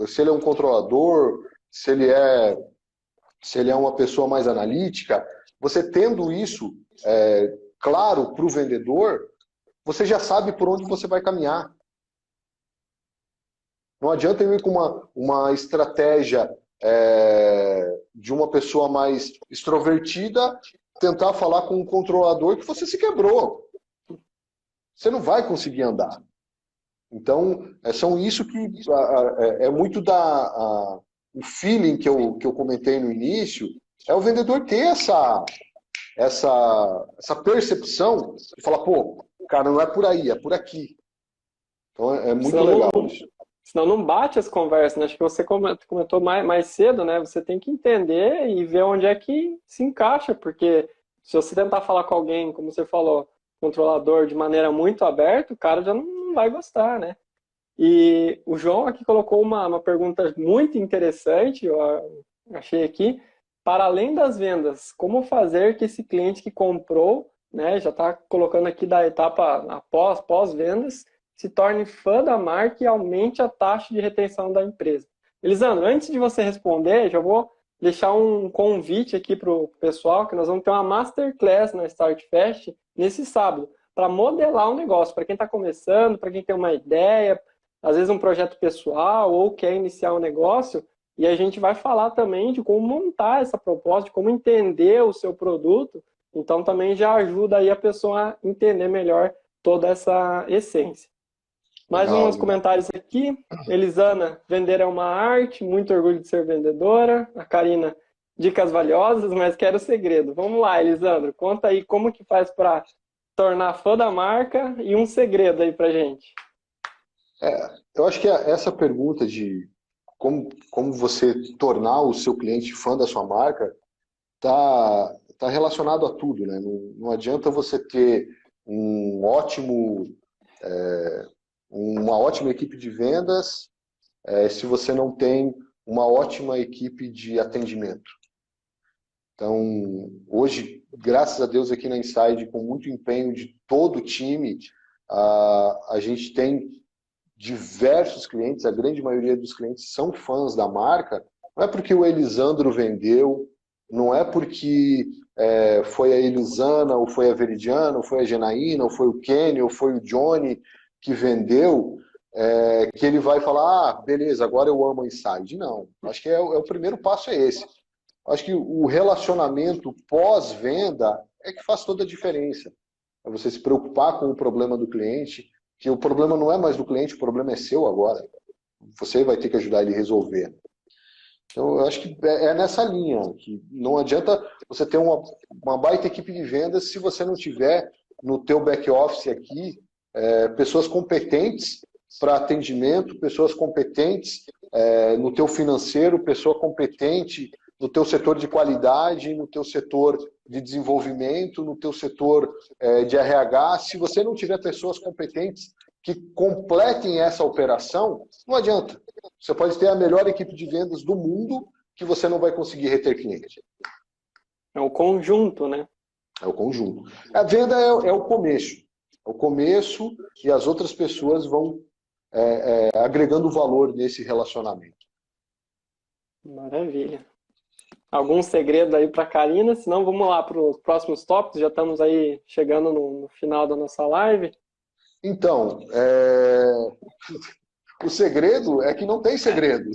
se ele é um controlador, se ele é uma pessoa mais analítica, você tendo isso claro para o vendedor, você já sabe por onde você vai caminhar. Não adianta eu ir com uma estratégia de uma pessoa mais extrovertida, tentar falar com um controlador que você se quebrou. você não vai conseguir andar. Então, são isso que é muito o feeling que eu comentei no início, é o vendedor ter essa percepção de falar, pô, cara, não é por aí, é por aqui. Então, é muito Senão legal não, isso. senão não bate as conversas, né? Acho que você comentou mais cedo, né? Você tem que entender e ver onde é que se encaixa, porque se você tentar falar com alguém, como você falou, controlador, de maneira muito aberta, o cara já não vai gostar, né? E o João aqui colocou uma pergunta muito interessante, eu achei aqui. Para além das vendas, como fazer que esse cliente que comprou, né, já está colocando aqui da etapa pós-vendas, se torne fã da marca e aumente a taxa de retenção da empresa? Elisandro, antes de você responder, já vou deixar um convite aqui para o pessoal, que nós vamos ter uma Masterclass na Start Fest nesse sábado, para modelar um negócio, para quem está começando, para quem tem uma ideia, às vezes um projeto pessoal ou quer iniciar um negócio, e a gente vai falar também de como montar essa proposta, de como entender o seu produto. Então também já ajuda aí a pessoa a entender melhor toda essa essência. Mais Legal, uns legal. comentários aqui. Elisana, vender é uma arte, muito orgulho de ser vendedora. A Karina, dicas valiosas, mas quero o segredo. Vamos lá, Elisandro, conta aí como que faz para tornar fã da marca e um segredo aí pra gente. Eu acho que essa pergunta de como você tornar o seu cliente fã da sua marca tá relacionado a tudo, né? Não adianta você ter um ótimo, uma ótima equipe de vendas se você não tem uma ótima equipe de atendimento. Então, hoje, graças a Deus, aqui na Inside, com muito empenho de todo o time, a gente tem diversos clientes, a grande maioria dos clientes são fãs da marca, não é porque o Elisandro vendeu, não é porque foi a Elisana, ou foi a Veridiana, ou foi a Genaína, ou foi o Kenny, ou foi o Johnny que vendeu, que ele vai falar, ah, beleza, agora eu amo a Inside. Não, acho que o primeiro passo é esse. Acho que o relacionamento pós-venda é que faz toda a diferença. É você se preocupar com o problema do cliente, que o problema não é mais do cliente, o problema é seu agora. Você vai ter que ajudar ele a resolver. Então, eu acho que é nessa linha, que não adianta você ter uma baita equipe de vendas se você não tiver no teu back-office aqui pessoas competentes para atendimento, pessoas competentes no teu financeiro, pessoa competente no teu setor de qualidade, no teu setor de desenvolvimento, no teu setor de RH. Se você não tiver pessoas competentes que completem essa operação, não adianta. Você pode ter a melhor equipe de vendas do mundo que você não vai conseguir reter cliente. É o conjunto, né? É o conjunto. A venda é o começo. É o começo e as outras pessoas vão agregando valor nesse relacionamento. Maravilha. Algum segredo aí para a Karina? Senão vamos lá para os próximos tópicos. Já estamos aí chegando no final da nossa live. Então, o segredo é que não tem segredo.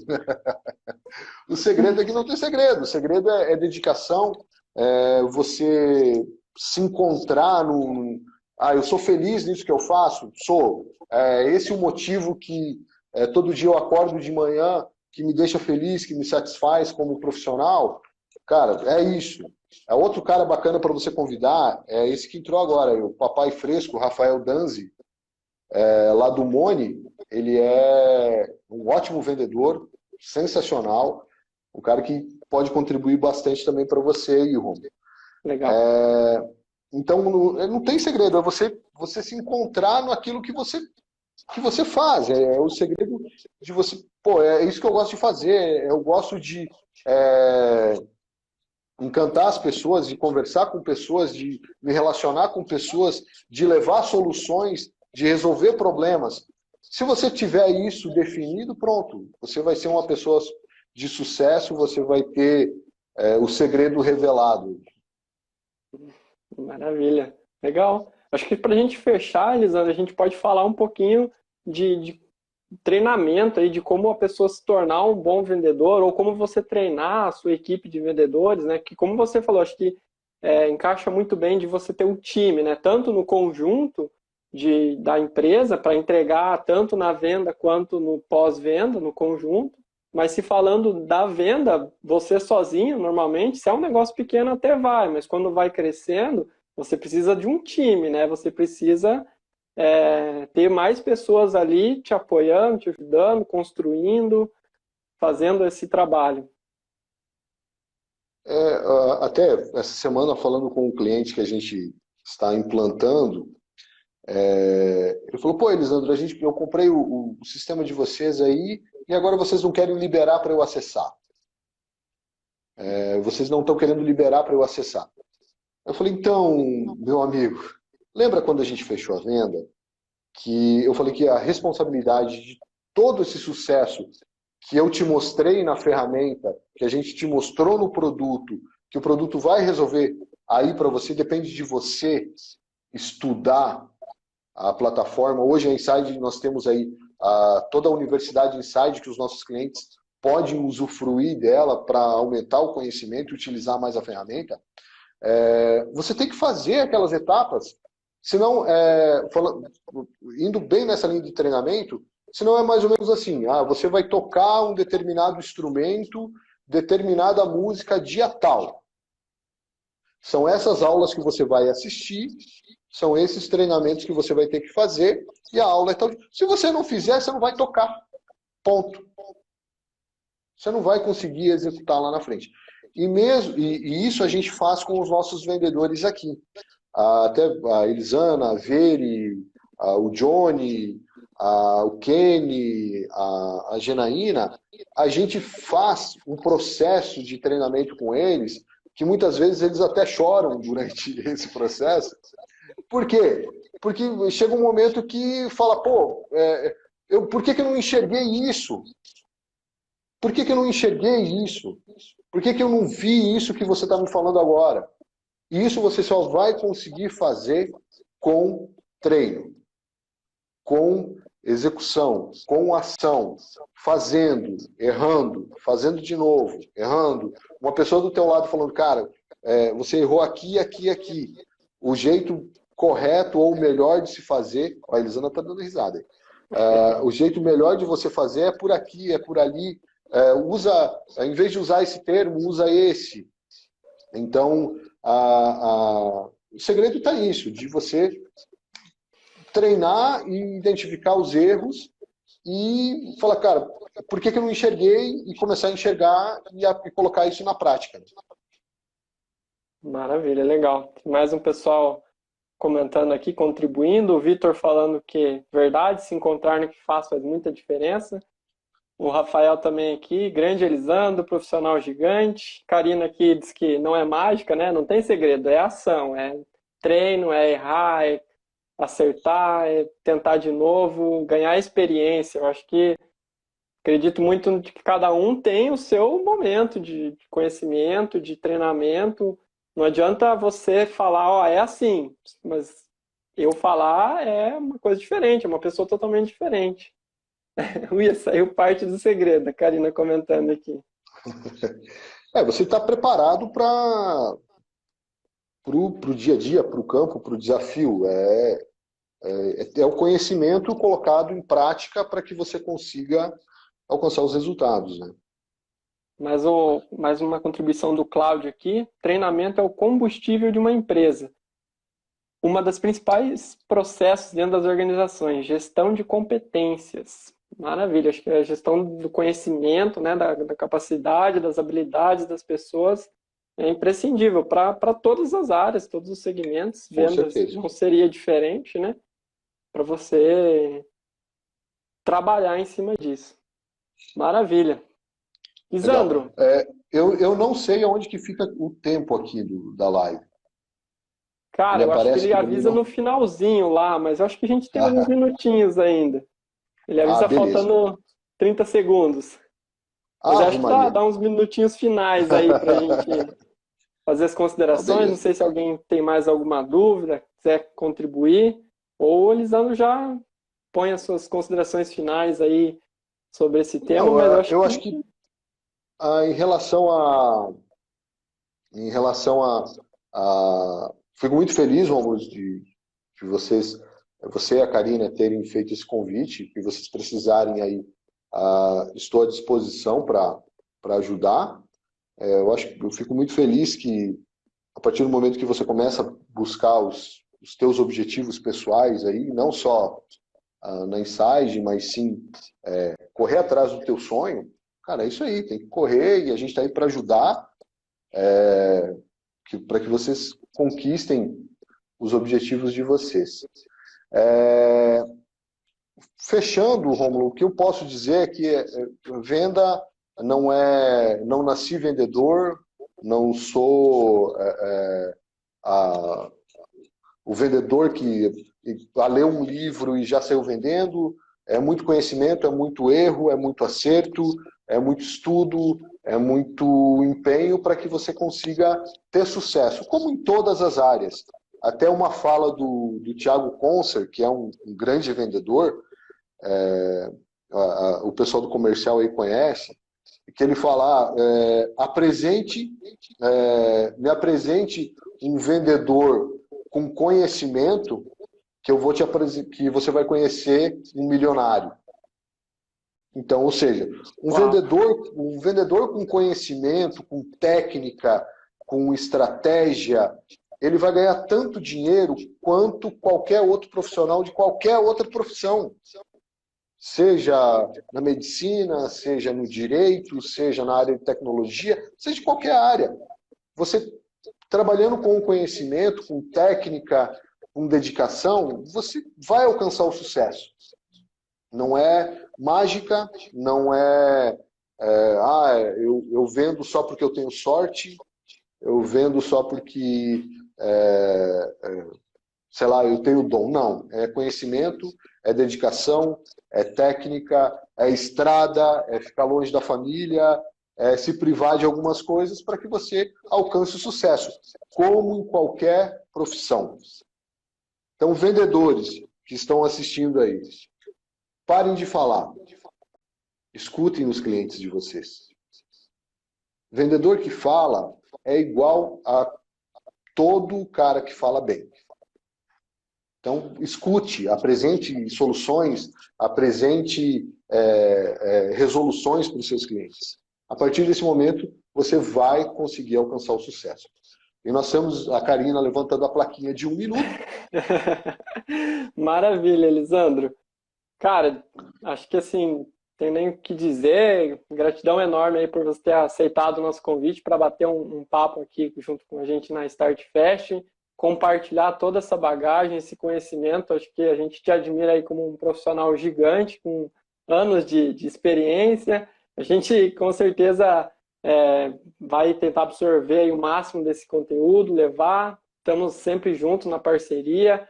O segredo é que não tem segredo. O segredo é dedicação, você se encontrar no... Ah, eu sou feliz nisso que eu faço? Sou. Esse é o motivo que todo dia eu acordo de manhã, que me deixa feliz, que me satisfaz como profissional. Cara, é isso. É outro cara bacana para você convidar, é esse que entrou agora, o papai fresco, Rafael Danzi, lá do Mone. Ele é um ótimo vendedor, sensacional, um cara que pode contribuir bastante também para você, Iron. Legal. Então, não tem segredo, é você se encontrar naquilo que você faz. É o segredo de você... Pô, é isso que eu gosto de fazer, eu gosto de encantar as pessoas, de conversar com pessoas, de me relacionar com pessoas, de levar soluções, de resolver problemas. Se você tiver isso definido, pronto, você vai ser uma pessoa de sucesso, você vai ter o segredo revelado. Maravilha. Legal. Acho que para a gente fechar, Elisandro, a gente pode falar um pouquinho de treinamento aí, de como a pessoa se tornar um bom vendedor, ou como você treinar a sua equipe de vendedores, né? Que, como você falou, acho que encaixa muito bem de você ter um time, né? Tanto no conjunto da empresa para entregar tanto na venda quanto no pós-venda, no conjunto. Mas se falando da venda, você sozinho, normalmente, se é um negócio pequeno até vai, mas quando vai crescendo, você precisa de um time, né? Você precisa ter mais pessoas ali te apoiando, te ajudando, construindo, fazendo esse trabalho. Até essa semana, falando com um cliente que a gente está implantando, ele falou, pô, Elisandro, eu comprei o sistema de vocês aí e agora vocês não querem liberar para eu acessar. Vocês não estão querendo liberar para eu acessar. Eu falei, então, meu amigo, lembra quando a gente fechou a venda? Que eu falei que a responsabilidade de todo esse sucesso que eu te mostrei na ferramenta, que a gente te mostrou no produto, que o produto vai resolver aí para você, depende de você estudar a plataforma. Hoje a Inside, nós temos aí toda a Universidade Inside, que os nossos clientes podem usufruir dela para aumentar o conhecimento e utilizar mais a ferramenta. Você tem que fazer aquelas etapas, senão, indo bem nessa linha de treinamento, senão é mais ou menos assim, você vai tocar um determinado instrumento, determinada música dia tal. São essas aulas que você vai assistir, são esses treinamentos que você vai ter que fazer, e a aula é tal. Se você não fizer, você não vai tocar. Ponto. Você não vai conseguir executar lá na frente. E isso a gente faz com os nossos vendedores aqui. Até a Elisana, a Veri, o Johnny, o Kenny, a Genaína, a gente faz um processo de treinamento com eles, que muitas vezes eles até choram durante esse processo. Por quê? Porque chega um momento que fala, pô, por que eu não enxerguei isso? Por que eu não enxerguei isso? Por que eu não vi isso que você está me falando agora? E isso você só vai conseguir fazer com treino, com execução, com ação, fazendo, errando, fazendo de novo, errando. Uma pessoa do teu lado falando, cara, você errou aqui, aqui, aqui. O jeito correto ou melhor de se fazer... A Elisana está dando risada aí. O jeito melhor de você fazer é por aqui, é por ali. Em vez de usar esse termo, usa esse. Então, o segredo está nisso, de você treinar e identificar os erros e falar, cara, por que eu não enxerguei? E começar a enxergar e colocar isso na prática. Maravilha, legal. Mais um pessoal comentando aqui, contribuindo. O Vitor falando que, verdade, se encontrar no que faz muita diferença. O Rafael também aqui, grande Elisandro, profissional gigante. Karina aqui diz que não é mágica, né? Não tem segredo, é ação, é treino, é errar, é acertar, é tentar de novo, ganhar experiência. Eu acho que acredito muito que cada um tem o seu momento de conhecimento, de treinamento. Não adianta você falar, ó, é assim, mas eu falar é uma coisa diferente, é uma pessoa totalmente diferente. Ui, saiu parte do segredo, a Karina comentando aqui. Você está preparado para o dia a dia, para o campo, para o desafio. É o conhecimento colocado em prática para que você consiga alcançar os resultados, né? Mais uma contribuição do Cláudio aqui. Treinamento é o combustível de uma empresa. Uma das principais processos dentro das organizações, gestão de competências. Maravilha, acho que a gestão do conhecimento, né, da capacidade, das habilidades das pessoas é imprescindível para todas as áreas, todos os segmentos. Vendas não seria diferente, né? Para você trabalhar em cima disso. Maravilha. Lisandro. Eu não sei aonde que fica o tempo aqui da live. Cara, eu acho que ele avisa no finalzinho lá, mas eu acho que a gente tem alguns minutinhos ainda. Ele avisa faltando 30 segundos. Mas acho que dá uns minutinhos finais aí pra gente fazer as considerações. Não sei se alguém tem mais alguma dúvida, quiser contribuir, ou o Lisandro já põe as suas considerações finais aí sobre esse tema. Mas eu acho que em relação a fico muito feliz, Romulo, de vocês você e a Karina terem feito esse convite, e vocês precisarem aí, estou à disposição para ajudar. Eu fico muito feliz que, a partir do momento que você começa a buscar os teus objetivos pessoais aí, não só na Inside, mas sim correr atrás do teu sonho, cara, é isso aí, tem que correr e a gente está aí para ajudar, para que vocês conquistem os objetivos de vocês. Fechando, Rômulo, o que eu posso dizer é que venda não nasci vendedor, não sou o vendedor que leu um livro e já saiu vendendo. É muito conhecimento, é muito erro, é muito acerto, é muito estudo, é muito empenho para que você consiga ter sucesso, como em todas as áreas. Até uma fala do Thiago Concer, que é um grande vendedor, o pessoal do comercial aí conhece, que ele fala, me apresente um vendedor com conhecimento que eu vou que você vai conhecer um milionário. Então, ou seja, um vendedor com conhecimento, com técnica, com estratégia, ele vai ganhar tanto dinheiro quanto qualquer outro profissional de qualquer outra profissão. Seja na medicina, seja no direito, seja na área de tecnologia, seja de qualquer área. Você trabalhando com conhecimento, com técnica, com dedicação, você vai alcançar o sucesso. Não é mágica, não eu vendo só porque eu tenho sorte, eu vendo só porque, sei lá, eu tenho dom. Não, é conhecimento, é dedicação, é técnica, é estrada, é ficar longe da família, é se privar de algumas coisas para que você alcance o sucesso, como em qualquer profissão. Então, vendedores que estão assistindo aí, parem de falar. Escutem os clientes de vocês. Vendedor que fala é igual a todo cara que fala bem. Então, escute, apresente soluções, apresente resoluções para os seus clientes. A partir desse momento, você vai conseguir alcançar o sucesso. E nós temos a Karina levantando a plaquinha de 1 minuto. Maravilha, Elisandro. Cara, acho que assim, tem nem o que dizer. Gratidão enorme aí por você ter aceitado o nosso convite para bater um papo aqui junto com a gente na Start Fest, compartilhar toda essa bagagem, esse conhecimento. Acho que a gente te admira aí como um profissional gigante, com anos de experiência. A gente, com certeza, vai tentar absorver aí o máximo desse conteúdo, levar. Estamos sempre juntos na parceria.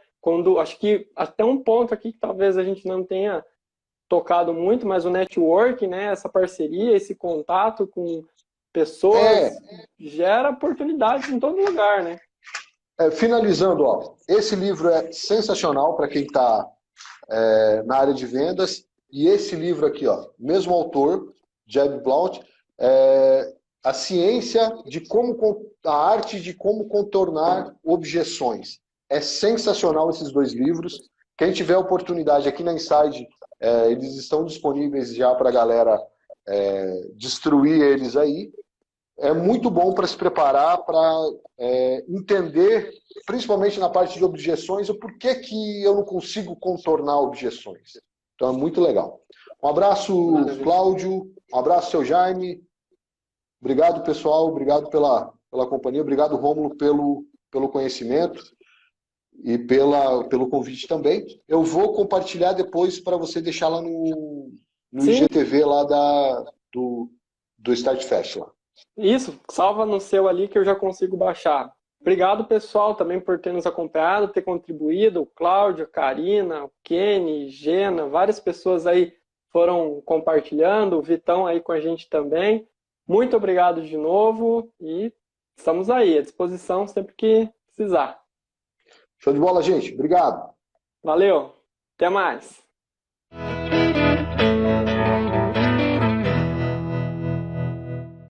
Acho que até um ponto aqui que talvez a gente não tenha tocado muito, mas o network, né, essa parceria, esse contato com pessoas, gera oportunidades em todo lugar, né? Finalizando, esse livro é sensacional para quem está na área de vendas, e esse livro aqui, mesmo autor, Jeb Blount, a ciência a arte de como contornar objeções. É sensacional esses 2 livros. Quem tiver oportunidade aqui na Inside, eles estão disponíveis já para a galera destruir eles aí. É muito bom para se preparar, para entender, principalmente na parte de objeções, o porquê que eu não consigo contornar objeções. Então é muito legal. Um abraço, Cláudio. Um abraço, seu Jaime. Obrigado, pessoal. Obrigado pela companhia. Obrigado, Rômulo, pelo conhecimento e pelo convite também. Eu vou compartilhar depois para você deixar lá no IGTV lá do Start Fest lá. Isso, salva no seu ali que eu já consigo baixar. Obrigado, pessoal, também por ter nos acompanhado, ter contribuído. O Cláudio, a Karina, o Kenny, Gena, várias pessoas aí foram compartilhando, o Vitão aí com a gente também. Muito obrigado de novo e estamos aí à disposição sempre que precisar. Show de bola, gente. Obrigado. Valeu. Até mais.